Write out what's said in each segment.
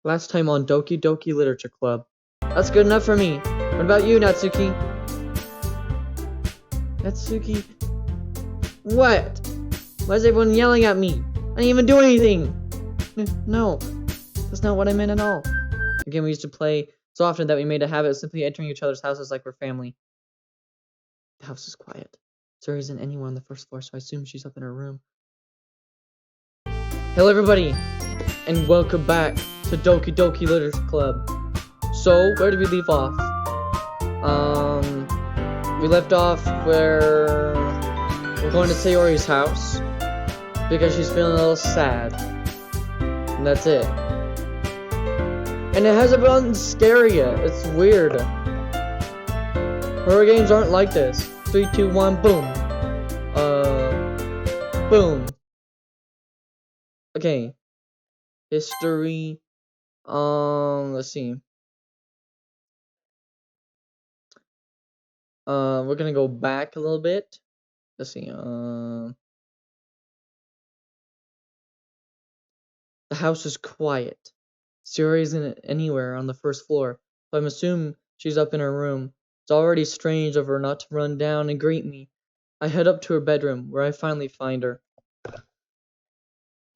Last time on Doki Doki Literature Club. That's good enough for me. What about you, Natsuki? Natsuki? What? Why is everyone yelling at me? I didn't even do anything! No, that's not what I meant at all. Again, we used to play so often that we made a habit of simply entering each other's houses like we're family. The house is quiet. There isn't anyone on the first floor, so I assume she's up in her room. Hello everybody, and welcome back to Doki Doki Literature Club. So, where did we leave off? We left off where we're going to Sayori's house because she's feeling a little sad. And that's it. And it hasn't been scary yet. It's weird. Horror games aren't like this. 3, 2, 1, boom. Boom. Okay. History. Let's see. We're gonna go back a little bit. Let's see. The house is quiet. Sayori isn't anywhere on the first floor, so I'm assuming she's up in her room. It's already strange of her not to run down and greet me. I head up to her bedroom, where I finally find her.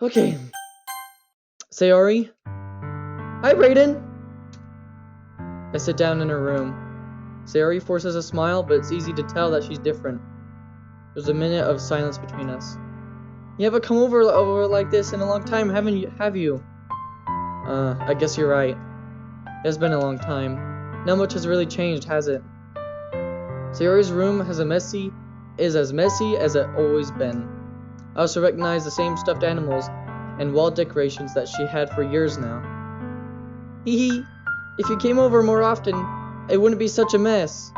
Okay. Sayori? Hi, Brayden! I sit down in her room. Sayori forces a smile, but it's easy to tell that she's different. There's a minute of silence between us. You haven't come over like this in a long time, have you? I guess you're right. It's been a long time. Not much has really changed, has it? Sayori's room is as messy as it's always been. I also recognize the same stuffed animals and wall decorations that she had for years now. Hee. If you came over more often, it wouldn't be such a mess.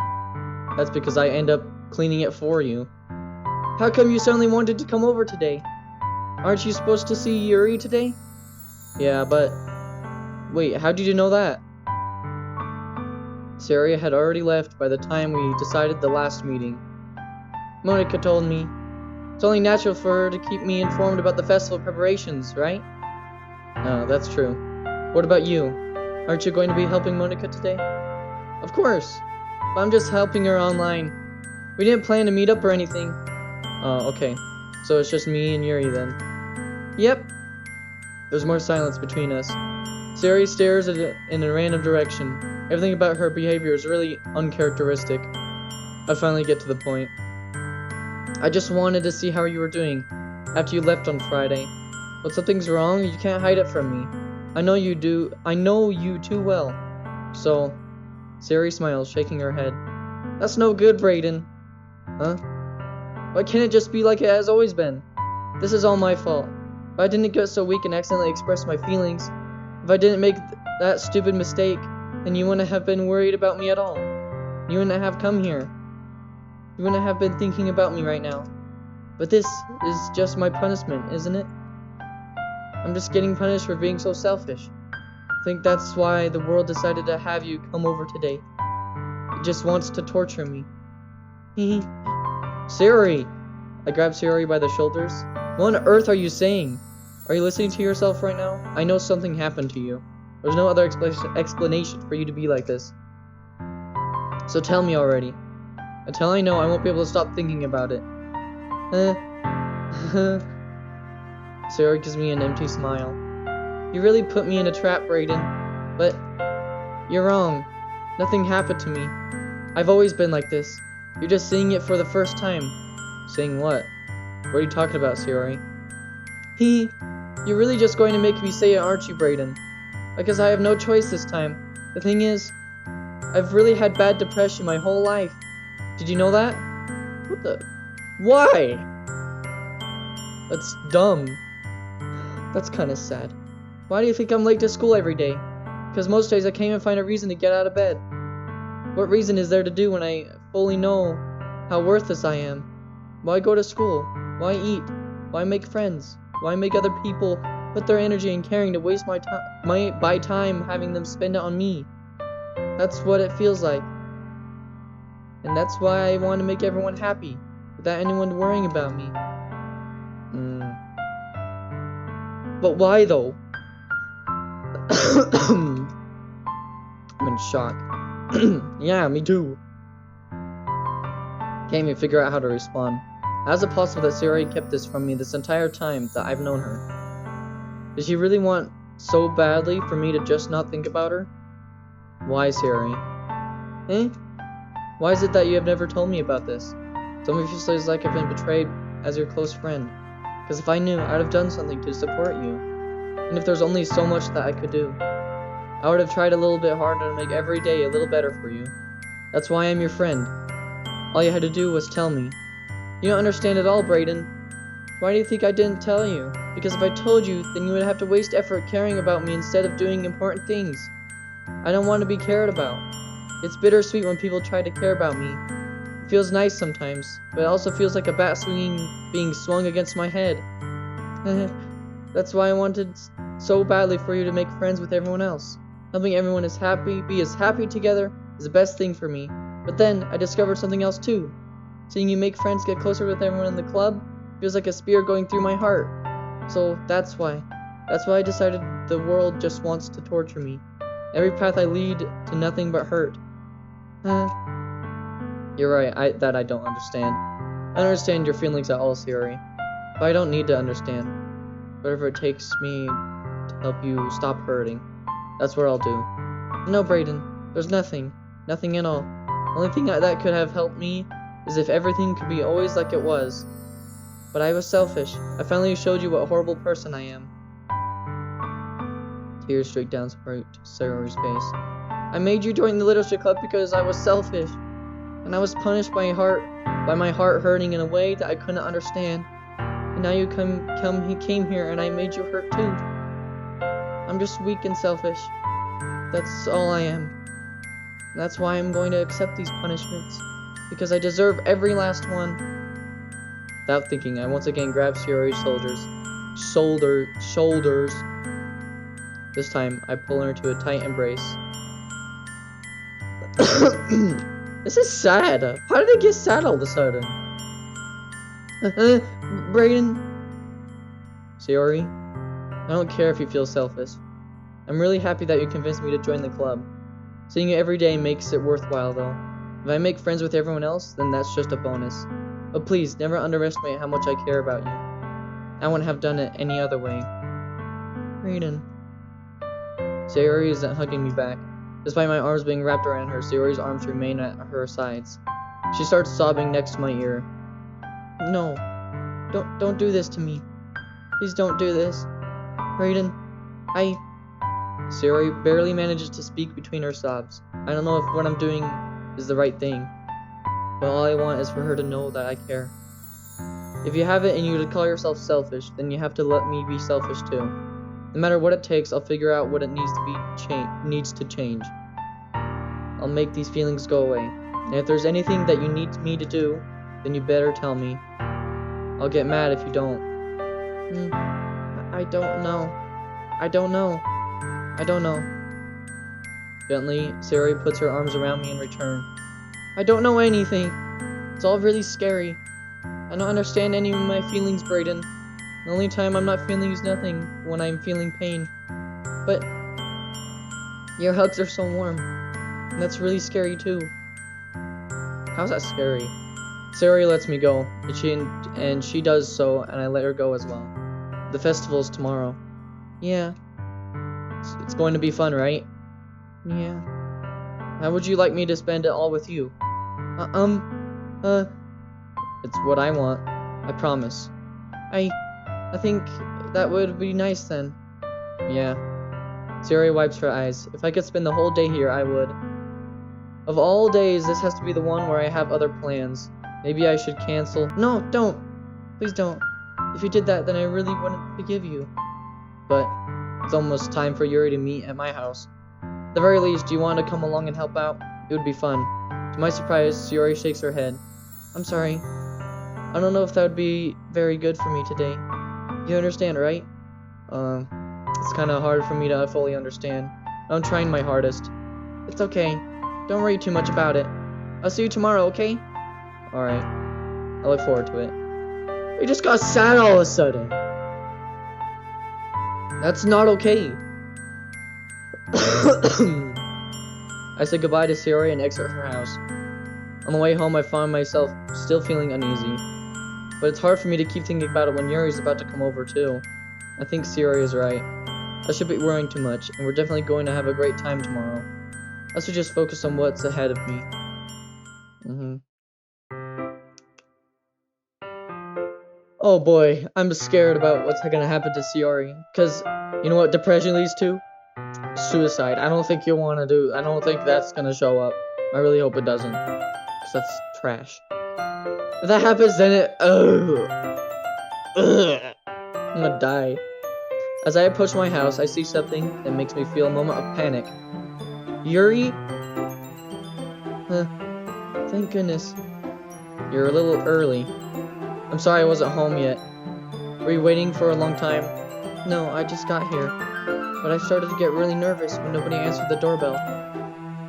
That's because I end up cleaning it for you. How come you suddenly wanted to come over today? Aren't you supposed to see Yuri today? Yeah, but... Wait, how did you know that? Sayori had already left by the time we decided the last meeting. Monica told me. It's only natural for her to keep me informed about the festival preparations, right? No, that's true. What about you? Aren't you going to be helping Monica today? Of course. But I'm just helping her online. We didn't plan to meet up or anything. Oh, okay. So it's just me and Yuri then. Yep. There's more silence between us. Sayori stares in a random direction. Everything about her behavior is really uncharacteristic. I finally get to the point. I just wanted to see how you were doing after you left on Friday. But something's wrong, you can't hide it from me. I know you do. I know you too well. So, Sayori smiles, shaking her head. That's no good, Brayden. Huh? Why can't it just be like it has always been? This is all my fault. If I didn't get so weak and accidentally express my feelings, if I didn't make that stupid mistake, then you wouldn't have been worried about me at all. You wouldn't have come here. You wouldn't have been thinking about me right now. But this is just my punishment, isn't it? I'm just getting punished for being so selfish. I think that's why the world decided to have you come over today. It just wants to torture me. Hee. Sayori! I grab Sayori by the shoulders. What on earth are you saying? Are you listening to yourself right now? I know something happened to you. There's no other explanation for you to be like this. So tell me already. Until I know, I won't be able to stop thinking about it. Sayori gives me an empty smile. You really put me in a trap, Brayden. But you're wrong. Nothing happened to me. I've always been like this. You're just seeing it for the first time. Seeing what? What are you talking about, Sayori? You're really just going to make me say it, aren't you, Brayden? Because I have no choice this time. The thing is, I've really had bad depression my whole life. Did you know that? What the? Why? That's dumb. That's kind of sad. Why do you think I'm late to school every day? Because most days I can't even find a reason to get out of bed. What reason is there to do when I fully know how worthless I am? Why go to school? Why eat? Why make friends? Why make other people put their energy and caring to waste my time having them spend it on me? That's what it feels like. And that's why I want to make everyone happy, without anyone worrying about me. But why though? I'm in shock. Yeah, me too. Can't even figure out how to respond. How is it possible that Yuri kept this from me this entire time that I've known her? Did she really want so badly for me to just not think about her? Why, Yuri? Eh? Why is it that you have never told me about this? It almost feels like I've been betrayed as your close friend. Because if I knew, I'd have done something to support you. And if there's only so much that I could do, I would have tried a little bit harder to make every day a little better for you. That's why I'm your friend. All you had to do was tell me. You don't understand at all, Brayden. Why do you think I didn't tell you? Because if I told you, then you would have to waste effort caring about me instead of doing important things. I don't want to be cared about. It's bittersweet when people try to care about me. It feels nice sometimes, but it also feels like a bat being swung against my head. That's why I wanted so badly for you to make friends with everyone else. Helping everyone be as happy together is the best thing for me. But then, I discovered something else too. Seeing you make friends get closer with everyone in the club feels like a spear going through my heart. So, that's why. That's why I decided the world just wants to torture me. Every path I lead to nothing but hurt. You're right, I don't understand. I don't understand your feelings at all, Yuri. But I don't need to understand. Whatever it takes me to help you stop hurting, that's what I'll do. No, Brayden, there's nothing. Nothing at all. The only thing that could have helped me is if everything could be always like it was. But I was selfish. I finally showed you what a horrible person I am. Tears streaked down Sayori's face. I made you join the literature club because I was selfish. And I was punished by my heart hurting in a way that I couldn't understand. And now you came here and I made you hurt too. I'm just weak and selfish. That's all I am. And that's why I'm going to accept these punishments. Because I deserve every last one. Without thinking, I once again grabbed Sayori's shoulders. This time, I pull her into a tight embrace. This is sad. How did it get sad all of a sudden? Brayden. Sayori, I don't care if you feel selfish. I'm really happy that you convinced me to join the club. Seeing you every day makes it worthwhile, though. If I make friends with everyone else, then that's just a bonus. But please, never underestimate how much I care about you. I wouldn't have done it any other way. Brayden. Sayori isn't hugging me back. Despite my arms being wrapped around her, Sayori's arms remain at her sides. She starts sobbing next to my ear. No. Don't do this to me. Please don't do this. Brayden, Sayori barely manages to speak between her sobs. I don't know if what I'm doing is the right thing, but all I want is for her to know that I care. If you have it in you to call yourself selfish, then you have to let me be selfish too. No matter what it takes, I'll figure out what it needs to change. I'll make these feelings go away. And if there's anything that you need me to do, then you better tell me. I'll get mad if you don't. I don't know. Gently, Sayori puts her arms around me in return. I don't know anything. It's all really scary. I don't understand any of my feelings, Brayden. The only time I'm not feeling is nothing, when I'm feeling pain. But your hugs are so warm, and that's really scary too. How's that scary? Sayori lets me go, and she does so, and I let her go as well. The festival's tomorrow. Yeah. It's going to be fun, right? Yeah. How would you like me to spend it all with you? It's what I want. I promise. I think that would be nice then. Yeah. Sayori wipes her eyes. If I could spend the whole day here, I would. Of all days, this has to be the one where I have other plans. Maybe I should cancel. No, don't. Please don't. If you did that, then I really wouldn't forgive you. But it's almost time for Yuri to meet at my house. At the very least, do you want to come along and help out? It would be fun. To my surprise, Yuri shakes her head. I'm sorry. I don't know if that would be very good for me today. You understand, right? It's kind of hard for me to fully understand. I'm trying my hardest. It's okay. Don't worry too much about it. I'll see you tomorrow, okay? Alright. I look forward to it. We just got sad all of a sudden. That's not okay. I said goodbye to Sayori and exit her house. On the way home, I found myself still feeling uneasy. But it's hard for me to keep thinking about it when Yuri's about to come over, too. I think Sayori is right. I should be worrying too much, and we're definitely going to have a great time tomorrow. I should just focus on what's ahead of me. Oh boy, I'm scared about what's gonna happen to Sayori. Because, you know what depression leads to? Suicide. I don't think I don't think that's gonna show up. I really hope it doesn't. Because that's trash. If that happens, then it... I'm gonna die. As I approach my house, I see something that makes me feel a moment of panic. Yuri? Thank goodness. You're a little early. I'm sorry I wasn't home yet. Were you waiting for a long time? No, I just got here. But I started to get really nervous when nobody answered the doorbell.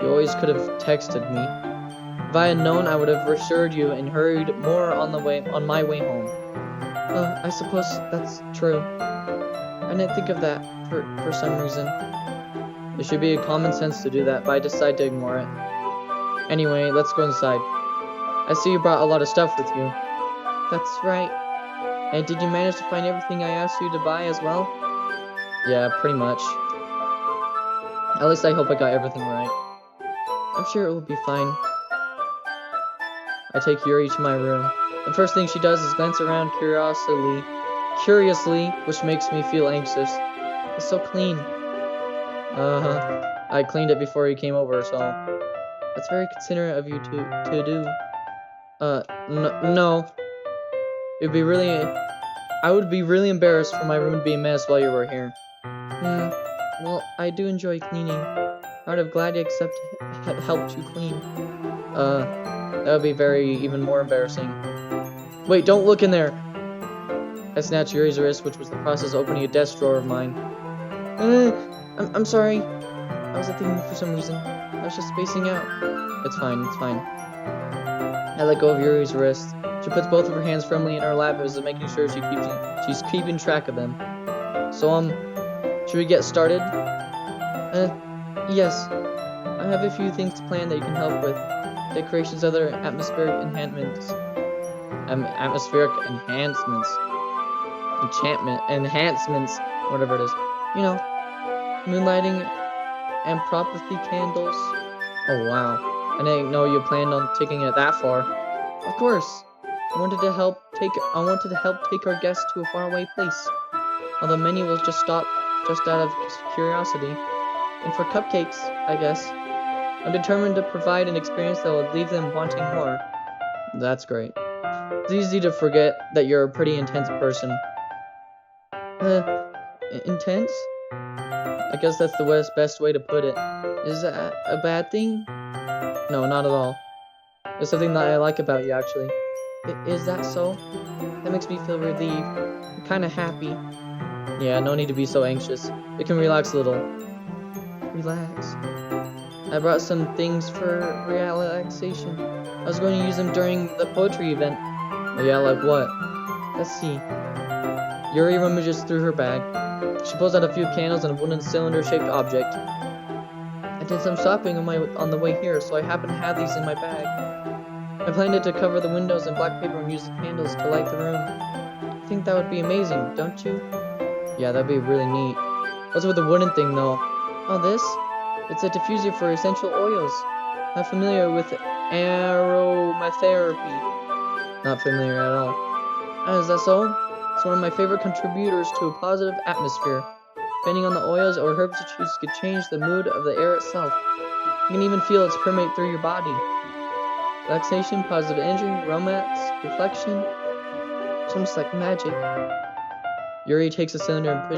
You always could have texted me. If I had known, I would have reassured you and hurried more on my way home. I suppose that's true. I didn't think of that for some reason. It should be a common sense to do that, but I decided to ignore it. Anyway, let's go inside. I see you brought a lot of stuff with you. That's right. And did you manage to find everything I asked you to buy as well? Yeah, pretty much. At least I hope I got everything right. I'm sure it will be fine. I take Yuri to my room. The first thing she does is glance around curiously, which makes me feel anxious. It's so clean. I cleaned it before you came over, so that's very considerate of you to do. No. I would be really embarrassed for my room to be a mess while you were here. Well, I do enjoy cleaning. I would have gladly helped you clean. That would be even more embarrassing. Wait, don't look in there! I snatched Yuri's wrist, which was the process of opening a desk drawer of mine. I'm sorry. I was at the mood for some reason. I was just spacing out. It's fine. I let go of Yuri's wrist. She puts both of her hands firmly in her lap as if making sure she's keeping track of them. So, should we get started? Yes. I have a few things to plan that you can help with. Decorations, other enhancements. Enhancements, whatever it is. You know, moonlighting and prophecy candles. Oh wow. I didn't know you planned on taking it that far. Of course. I wanted to help take our guests to a faraway place. Although many will just stop just out of curiosity. And for cupcakes, I guess. I'm determined to provide an experience that will leave them wanting more. That's great. It's easy to forget that you're a pretty intense person. Intense? I guess that's the best way to put it. Is that a bad thing? No, not at all. It's something that I like about you, actually. Is that so? That makes me feel relieved. I'm kind of happy. Yeah, no need to be so anxious. We can relax a little. Relax? I brought some things for relaxation. I was going to use them during the poetry event. Oh yeah, like what? Let's see. Yuri rummages through her bag. She pulls out a few candles and a wooden cylinder-shaped object. I did some shopping on the way here, so I happen to have these in my bag. I planned to cover the windows in black paper and use the candles to light the room. I think that would be amazing, don't you? Yeah, that'd be really neat. What's with the wooden thing, though? Oh, this? It's a diffuser for essential oils. Not familiar with aromatherapy. Not familiar at all. Is that so? It's one of my favorite contributors to a positive atmosphere. Depending on the oils or herbs you choose, could change the mood of the air itself. You can even feel its permeate through your body. Relaxation, positive energy, romance, reflection. It's almost like magic. Yuri takes a cylinder and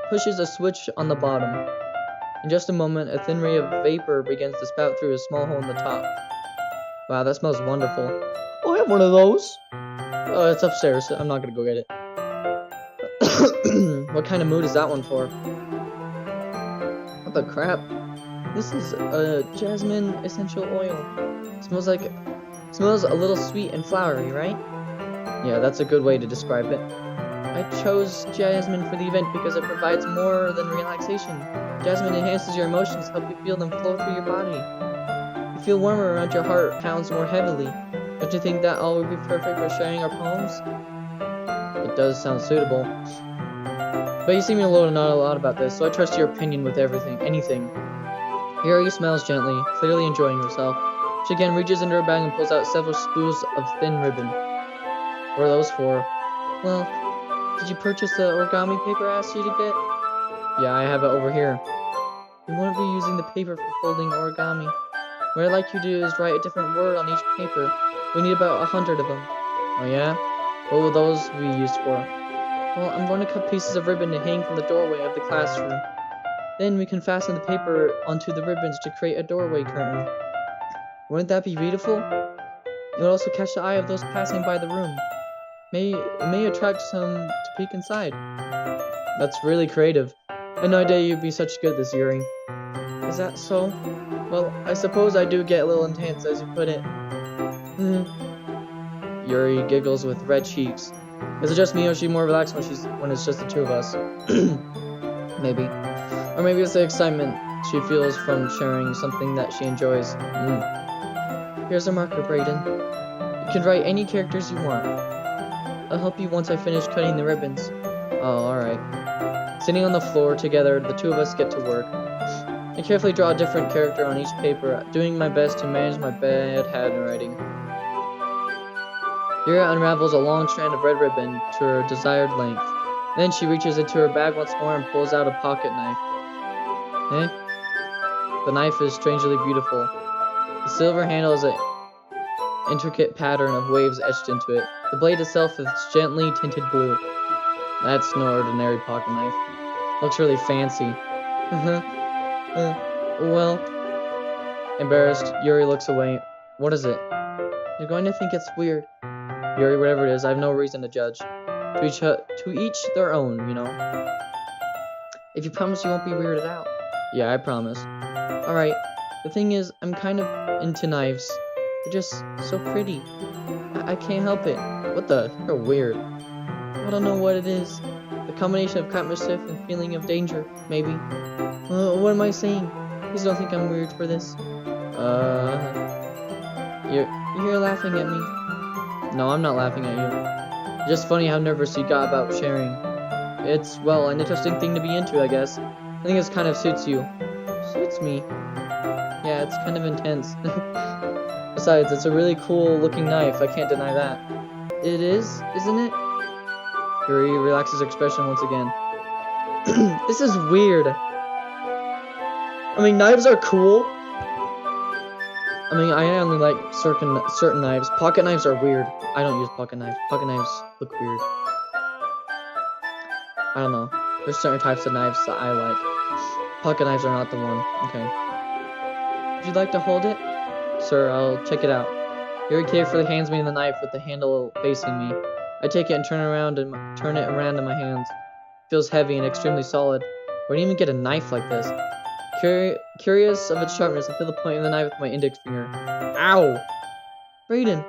pushes a switch on the bottom. In just a moment, a thin ray of vapor begins to spout through a small hole in the top. Wow, that smells wonderful. Oh, I have one of those. Oh, it's upstairs. I'm not gonna go get it. What kind of mood is that one for? What the crap? This is a jasmine essential oil. Smells a little sweet and flowery, right? Yeah, that's a good way to describe it. I chose jasmine for the event because it provides more than relaxation. Jasmine enhances your emotions, help you feel them flow through your body. You feel warmer around your heart, pounds more heavily. Don't you think that all would be perfect for sharing our poems? It does sound suitable. But you seem to know a lot about this, so I trust your opinion with anything. Yuri smiles gently, clearly enjoying herself. She again reaches into her bag and pulls out several spools of thin ribbon. What are those for? Well, did you purchase the origami paper I asked you to get? Yeah, I have it over here. We won't be using the paper for folding origami. What I'd like you to do is write a different word on each paper. We need about 100 of them. Oh yeah? What will those be used for? Well, I'm going to cut pieces of ribbon to hang from the doorway of the classroom. Then we can fasten the paper onto the ribbons to create a doorway curtain. Wouldn't that be beautiful? It would also catch the eye of those passing by the room. It may attract some to peek inside. That's really creative. I had no idea you'd be such good at this, Yuri. Is that so? Well, I suppose I do get a little intense, as you put it. Yuri giggles with red cheeks. Is it just me, or is she more relaxed when it's just the two of us? Maybe. Or maybe it's the excitement she feels from sharing something that she enjoys. Here's a marker, Brayden. You can write any characters you want. I'll help you once I finish cutting the ribbons. Oh, alright. Sitting on the floor together, the two of us get to work. I carefully draw a different character on each paper, doing my best to manage my bad handwriting. Yuri unravels a long strand of red ribbon to her desired length. Then she reaches into her bag once more and pulls out a pocket knife. The knife is strangely beautiful. The silver handle has an intricate pattern of waves etched into it. The blade itself is gently tinted blue. That's no ordinary pocket knife. Looks really fancy. Well... Embarrassed, Yuri looks away. What is it? You're going to think it's weird. Yuri, whatever it is, I have no reason to judge. To each their own, you know. If you promise you won't be weirded out. Yeah, I promise. Alright, the thing is, I'm kind of into knives. They're just so pretty. I can't help it. What the? You're weird. I don't know what it is. The combination of craftsmanship and feeling of danger, maybe. What am I saying? Please don't think I'm weird for this. You're laughing at me. No, I'm not laughing at you. Just funny how nervous you got about sharing. It's, well, an interesting thing to be into, I guess. I think it kind of suits you. Suits me? Yeah, it's kind of intense. Besides, it's a really cool looking knife, I can't deny that. It is, isn't it? Yuri relaxes her expression once again. This is weird. I mean, knives are cool. I mean, I only like certain knives. Pocket knives are weird. I don't use pocket knives. Pocket knives look weird. I don't know. There's certain types of knives that I like. Pocket knives are not the one. Okay. Would you like to hold it? Sir, I'll check it out. Yuri carefully hands me the knife with the handle facing me. I take it and turn it around in my hands. It feels heavy and extremely solid. Where do you even get a knife like this? Curious of its sharpness, I feel the point of the knife with my index finger. Ow! Brayden,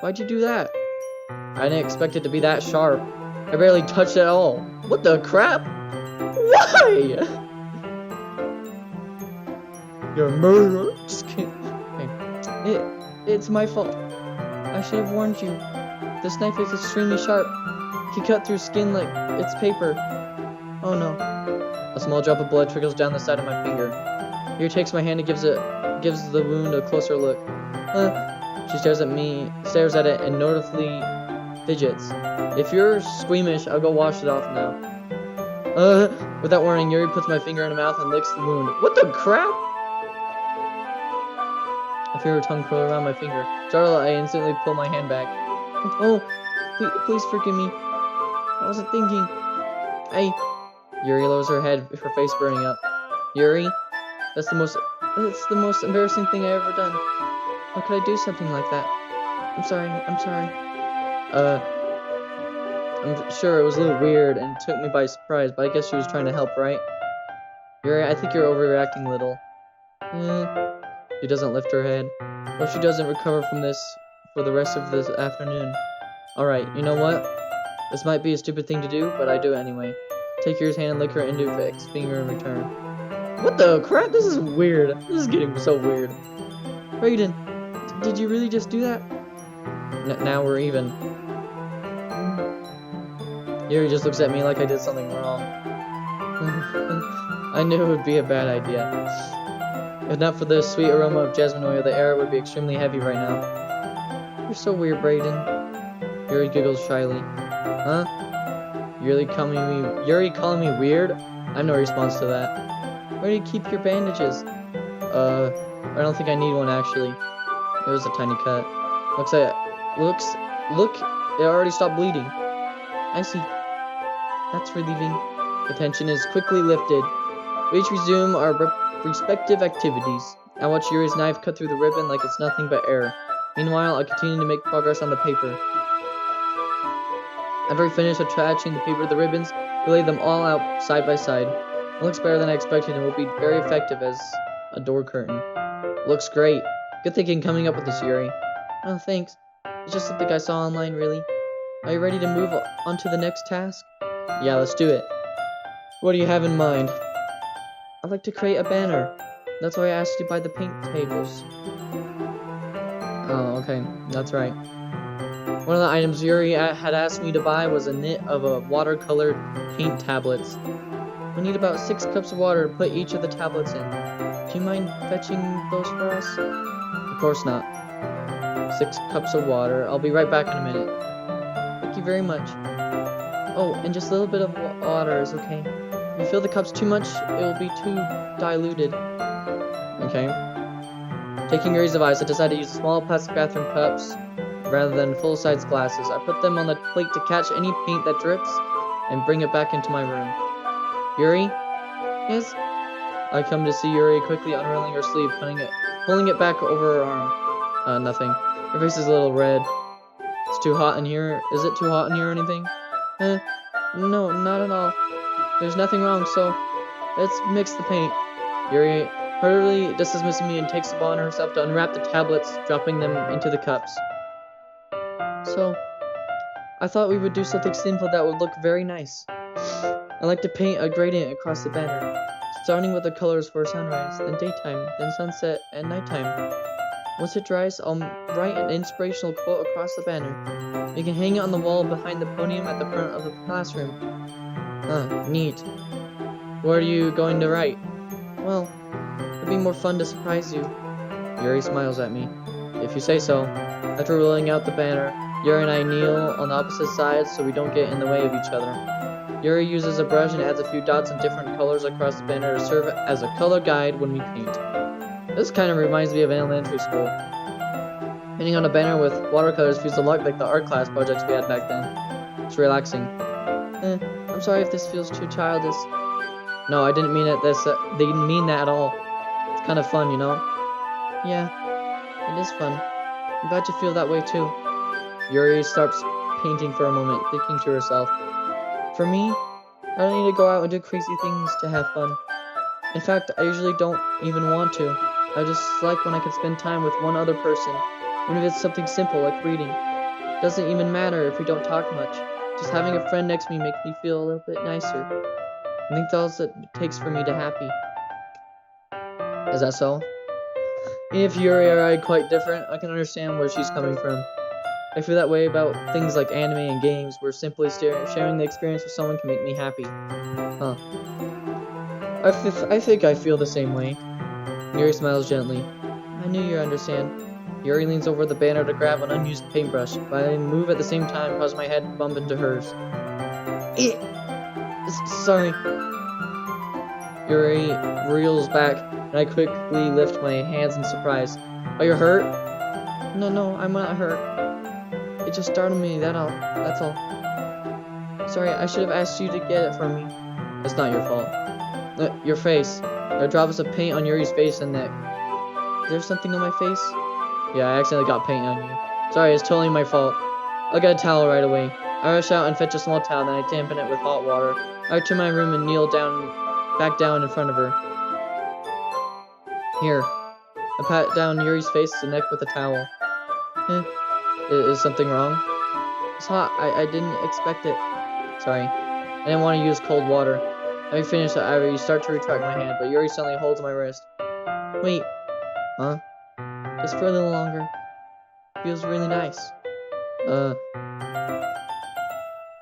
why'd you do that? I didn't expect it to be that sharp. I barely touched it at all. What the crap? Why? You're a murderer. Just kidding. Okay. It's my fault. I should have warned you. This knife is extremely sharp. It can cut through skin like it's paper. Oh no. A small drop of blood trickles down the side of my finger. Yuri takes my hand and gives the wound a closer look. She stares at it, and notably fidgets. If you're squeamish, I'll go wash it off now. Without warning, Yuri puts my finger in her mouth and licks the wound. What the crap? I feel her tongue curl around my finger. Startled, I instantly pull my hand back. Oh, please forgive me. I wasn't thinking. Yuri lowers her head, her face burning up. Yuri, that's the most embarrassing thing I ever done. How could I do something like that? I'm sorry. I'm sure it was a little weird and took me by surprise, but I guess she was trying to help, right? Yuri, I think you're overreacting a little. She doesn't lift her head. Well, she doesn't recover from this for the rest of this afternoon. Alright, you know what? This might be a stupid thing to do, but I do it anyway. Take Yuri's hand and lick her index finger in return. What the crap? This is weird. This is getting so weird. Raiden, did you really just do that? Now we're even. Yuri just looks at me like I did something wrong. I knew it would be a bad idea. If not for the sweet aroma of jasmine oil, the air would be extremely heavy right now. You're so weird, Brayden. Yuri giggles shyly. Huh? Yuri calling me weird? I have no response to that. Where do you keep your bandages? I don't think I need one actually. It was a tiny cut. Look, it already stopped bleeding. I see. That's relieving. The tension is quickly lifted. We each resume our respective activities. I watch Yuri's knife cut through the ribbon like it's nothing but air. Meanwhile, I continue to make progress on the paper. After we finish attaching the paper to the ribbons, we lay them all out side by side. It looks better than I expected and will be very effective as a door curtain. Looks great. Good thinking coming up with this, Yuri. Oh, thanks. It's just something I saw online, really. Are you ready to move on to the next task? Yeah, let's do it. What do you have in mind? I'd like to create a banner. That's why I asked you to buy the paint tables. Oh, okay. That's right. One of the items Yuri had asked me to buy was a knit of watercolored paint tablets. We need about 6 cups of water to put each of the tablets in. Do you mind fetching those for us? Of course not. 6 cups of water. I'll be right back in a minute. Thank you very much. Oh, and just a little bit of water is okay. If you fill the cups too much, it will be too diluted. Okay. Taking Yuri's advice, I decided to use small plastic bathroom cups rather than full-size glasses. I put them on the plate to catch any paint that drips and bring it back into my room. Yuri? Yes? I come to see Yuri quickly unrolling her sleeve, pulling it back over her arm. Nothing. Her face is a little red. It's too hot in here. Is it too hot in here or anything? No, not at all. There's nothing wrong, so let's mix the paint. Yuri hurriedly dismisses me and takes upon herself to unwrap the tablets, dropping them into the cups. So, I thought we would do something simple that would look very nice. I like to paint a gradient across the banner, starting with the colors for sunrise, then daytime, then sunset, and nighttime. Once it dries, I'll write an inspirational quote across the banner. You can hang it on the wall behind the podium at the front of the classroom. Neat. What are you going to write? Well, it'd be more fun to surprise you. Yuri smiles at me. If you say so. After rolling out the banner, Yuri and I kneel on the opposite sides so we don't get in the way of each other. Yuri uses a brush and adds a few dots in different colors across the banner to serve as a color guide when we paint. This kind of reminds me of elementary school. Painting on a banner with watercolors feels a lot like the art class projects we had back then. It's relaxing. I'm sorry if this feels too childish. No, I didn't mean it. They didn't mean that at all. It's kind of fun, you know? Yeah, it is fun. I'm glad you feel that way too. Yuri stops painting for a moment, thinking to herself. For me, I don't need to go out and do crazy things to have fun. In fact, I usually don't even want to. I just like when I can spend time with one other person, even if it's something simple like reading. It doesn't even matter if we don't talk much. Just having a friend next to me makes me feel a little bit nicer. I think that's all it takes for me to happy. Is that so? If Yuri and I are quite different, I can understand where she's coming from. I feel that way about things like anime and games, where simply sharing the experience with someone can make me happy. Huh. I think I feel the same way. Yuri smiles gently. I knew you'd understand. Yuri leans over the banner to grab an unused paintbrush, but I move at the same time, causing my head to bump into hers. Sorry. Yuri reels back, and I quickly lift my hands in surprise. Are you hurt? No, I'm not hurt. It just startled me, that's all. Sorry, I should have asked you to get it for me. It's not your fault. Your face. There are drops of paint on Yuri's face and neck. Is there something on my face? Yeah, I accidentally got paint on you. Sorry, it's totally my fault. I'll get a towel right away. I rush out and fetch a small towel, then I dampen it with hot water. I return to my room and kneel back down in front of her. Here. I pat down Yuri's face and neck with a towel. Is something wrong? It's hot. I didn't expect it. Sorry. I didn't want to use cold water. Having finished, I start to retract my hand, but Yuri suddenly holds my wrist. Wait. Huh? Just for a little longer. Feels really nice.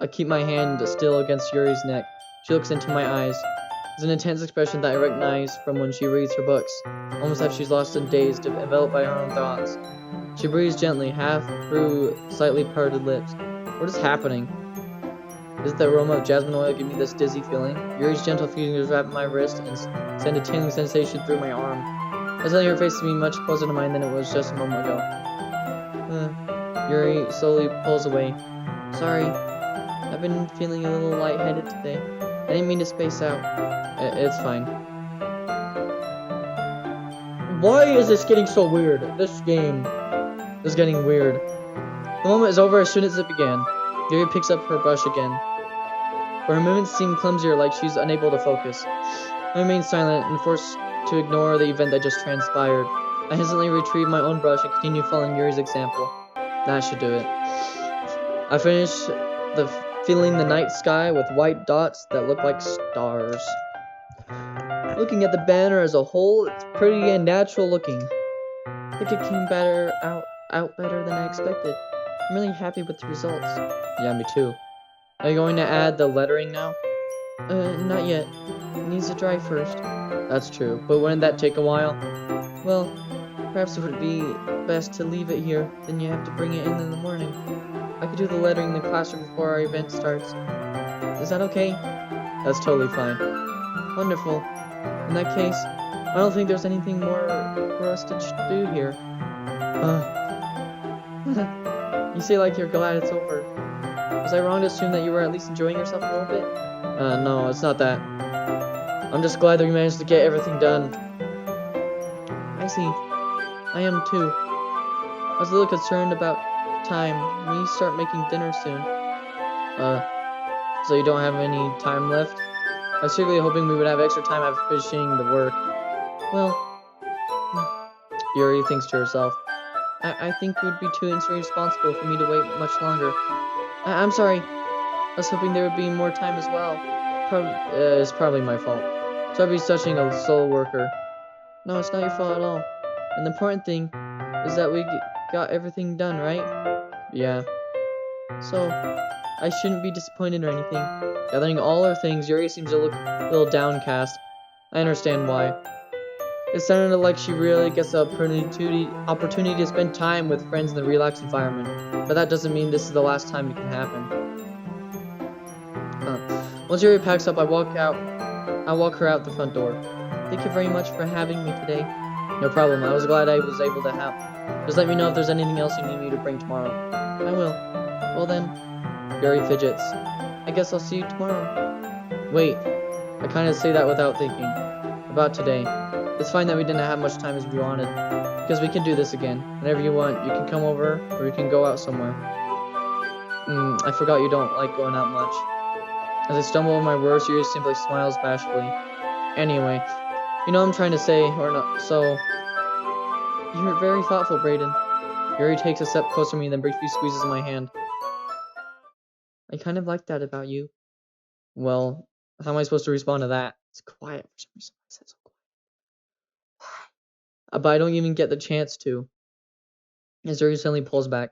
I keep my hand still against Yuri's neck. She looks into my eyes. It's an intense expression that I recognize from when she reads her books, almost as she's lost and dazed, enveloped by her own thoughts. She breathes gently, half through slightly parted lips. What is happening? Is it the aroma of jasmine oil giving me this dizzy feeling? Yuri's gentle fingers wrap my wrist and send a tingling sensation through my arm. Suddenly her face to me much closer to mine than it was just a moment ago. Yuri slowly pulls away. Sorry, I've been feeling a little lightheaded today. I didn't mean to space out. It's fine. Why is this getting so weird? This game is getting weird. The moment is over as soon as it began. Yuri picks up her brush again. But her movements seem clumsier, like she's unable to focus. I remain silent and forced to ignore the event that just transpired. I hesitantly retrieve my own brush and continue following Yuri's example. That should do it. I finish filling the night sky with white dots that look like stars. Looking at the banner as a whole, it's pretty and natural looking. I think it came out better than I expected. I'm really happy with the results. Yeah, me too. Are you going to add the lettering now? Not yet. It needs to dry first. That's true, but wouldn't that take a while? Well, perhaps it would be best to leave it here, then you have to bring it in the morning. I could do the lettering in the classroom before our event starts. Is that okay? That's totally fine. Wonderful. In that case, I don't think there's anything more for us to do here. You say like you're glad it's over. Was I wrong to assume that you were at least enjoying yourself a little bit? No, it's not that. I'm just glad that we managed to get everything done. I see. I am too. I was a little concerned about time. We start making dinner soon. So you don't have any time left? I was secretly hoping we would have extra time after finishing the work. Well, Yuri thinks to herself. I think it would be too irresponsible for me to wait much longer. I'm sorry. I was hoping there would be more time as well. It's probably my fault. So I'd be such a slow worker. No, it's not your fault at all. And the important thing is that we got everything done, right? Yeah. So, I shouldn't be disappointed or anything. Gathering all her things, Yuri seems to look a little downcast. I understand why. It sounded like she really gets the opportunity to spend time with friends in a relaxed environment. But that doesn't mean this is the last time it can happen. Once Yuri packs up, I walk her out the front door. Thank you very much for having me today. No problem. I was glad I was able to help. Just let me know if there's anything else you need me to bring tomorrow. I will. Well then, Yuri fidgets. I guess I'll see you tomorrow. Wait. I kind of say that without thinking. About today. It's fine that we didn't have much time as we wanted. Because we can do this again. Whenever you want, you can come over or you can go out somewhere. I forgot you don't like going out much. As I stumble over my words, Yuri simply smiles bashfully. Anyway, you know what I'm trying to say, or not, so... You're very thoughtful, Brayden. Yuri takes a step closer to me, then briefly squeezes my hand. I kind of like that about you. Well, how am I supposed to respond to that? It's quiet for some reason. It says so quiet. But I don't even get the chance to. As Yuri suddenly pulls back.